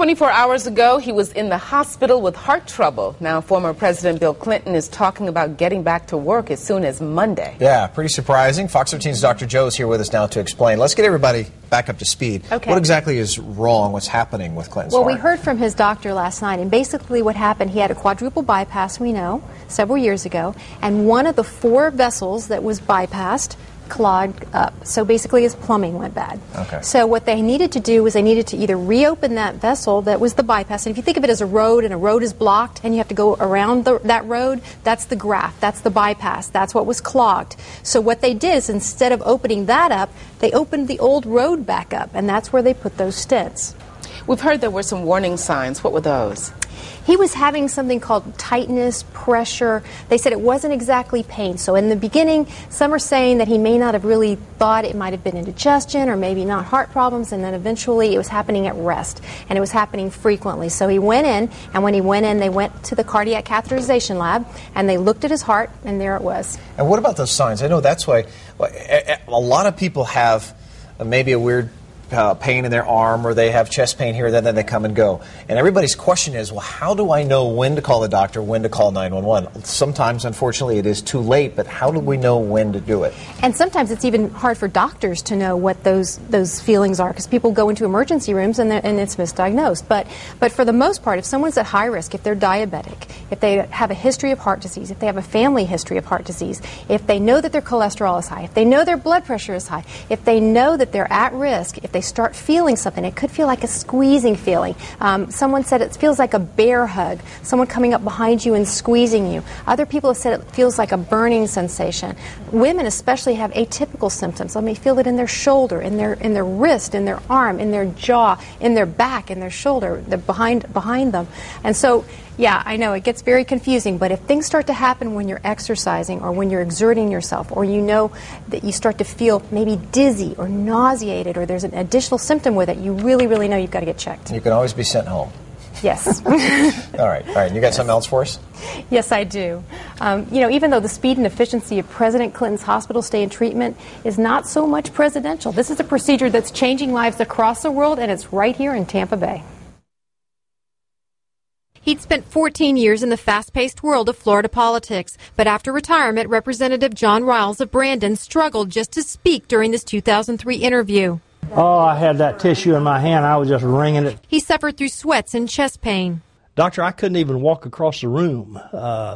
24 hours ago, he was in the hospital with heart trouble. Now, former President Bill Clinton is talking about getting back to work as soon as Monday. Yeah, pretty surprising. Fox 13's Dr. Joe is here with us now to explain. Let's get everybody back up to speed. Okay. What exactly is wrong? What's happening with Clinton's heart? Well, we heard from his doctor last night, and basically what happened, he had a quadruple bypass, we know, several years ago, and one of the 4 vessels that was bypassed clogged up. So basically his plumbing went bad. Okay. So what they needed to do was they needed to either reopen that vessel that was the bypass. And if you think of it as a road and a road is blocked and you have to go around that road, that's the graft, that's the bypass, that's what was clogged. So what they did is instead of opening that up, they opened the old road back up, and that's where they put those stents. We've heard there were some warning signs. What were those? He was having something called tightness, pressure. They said it wasn't exactly pain. So in the beginning, some are saying that he may not have really thought it might have been indigestion or maybe not heart problems, and then eventually it was happening at rest, and it was happening frequently. So he went in, and when he went in, they went to the cardiac catheterization lab, and they looked at his heart, and there it was. And what about those signs? I know that's why a lot of people have maybe a weird pain in their arm, or they have chest pain here, then they come and go. And everybody's question is, well, how do I know when to call the doctor, when to call 911? Sometimes, unfortunately, it is too late, but how do we know when to do it? And sometimes it's even hard for doctors to know what those feelings are, because people go into emergency rooms and it's misdiagnosed. But for the most part, if someone's at high risk, if they're diabetic, if they have a history of heart disease, if they have a family history of heart disease, if they know that their cholesterol is high, if they know their blood pressure is high, if they know that they're at risk, if they start feeling something, it could feel like a squeezing feeling. Someone said it feels like a bear hug, someone coming up behind you and squeezing you. Other people have said it feels like a burning sensation. Women especially have atypical symptoms. They may feel it in their shoulder, in their wrist, in their arm, in their jaw, in their back, in their shoulder, behind them. And so, yeah, I know it gets very confusing, but if things start to happen when you're exercising or when you're exerting yourself, or you know that you start to feel maybe dizzy or nauseated, or there's an additional symptom with it, you really, really know you've got to get checked. You can always be sent home. Yes. All right. You got something else for us? Yes, I do. Even though the speed and efficiency of President Clinton's hospital stay and treatment is not so much presidential, this is a procedure that's changing lives across the world, and it's right here in Tampa Bay. He'd spent 14 years in the fast-paced world of Florida politics, but after retirement, Representative John Riles of Brandon struggled just to speak during this 2003 interview. Oh, I had that tissue in my hand. I was just wringing it. He suffered through sweats and chest pain. Doctor, I couldn't even walk across the room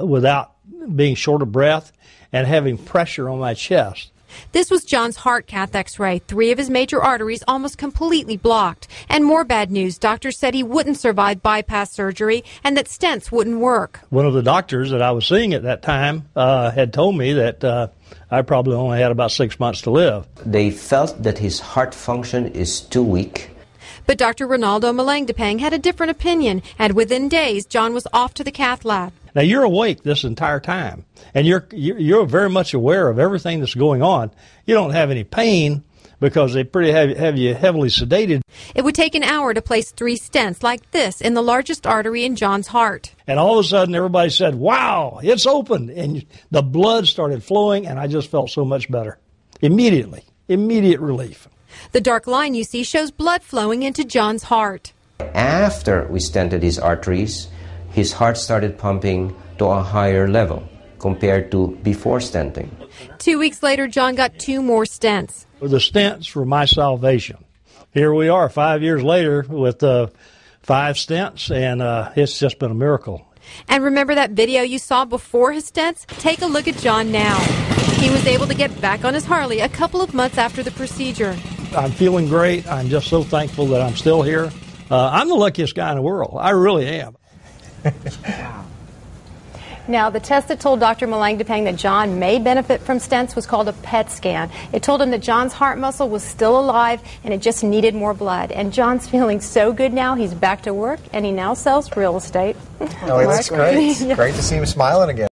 without being short of breath and having pressure on my chest. This was John's heart cath x-ray. 3 of his major arteries almost completely blocked. And more bad news. Doctors said he wouldn't survive bypass surgery and that stents wouldn't work. One of the doctors that I was seeing at that time had told me that I probably only had about 6 months to live. They felt that his heart function is too weak. But Dr. Reynaldo Mulingtapang had a different opinion, and within days, John was off to the cath lab. Now, you're awake this entire time, and you're very much aware of everything that's going on. You don't have any pain because they have you heavily sedated. It would take an hour to place 3 stents like this in the largest artery in John's heart. And all of a sudden, everybody said, wow, it's open. And the blood started flowing, and I just felt so much better. Immediately. Immediate relief. The dark line you see shows blood flowing into John's heart. After we stented his arteries, his heart started pumping to a higher level compared to before stenting. 2 weeks later, John got 2 more stents. The stents were my salvation. Here we are 5 years later with 5 stents, and it's just been a miracle. And remember that video you saw before his stents? Take a look at John now. He was able to get back on his Harley a couple of months after the procedure. I'm feeling great. I'm just so thankful that I'm still here. I'm the luckiest guy in the world. I really am. Now, the test that told Dr. Mulingtapang that John may benefit from stents was called a PET scan. It told him that John's heart muscle was still alive and it just needed more blood. And John's feeling so good now, he's back to work, and he now sells real estate. Oh, that's great. Yeah. Great to see him smiling again.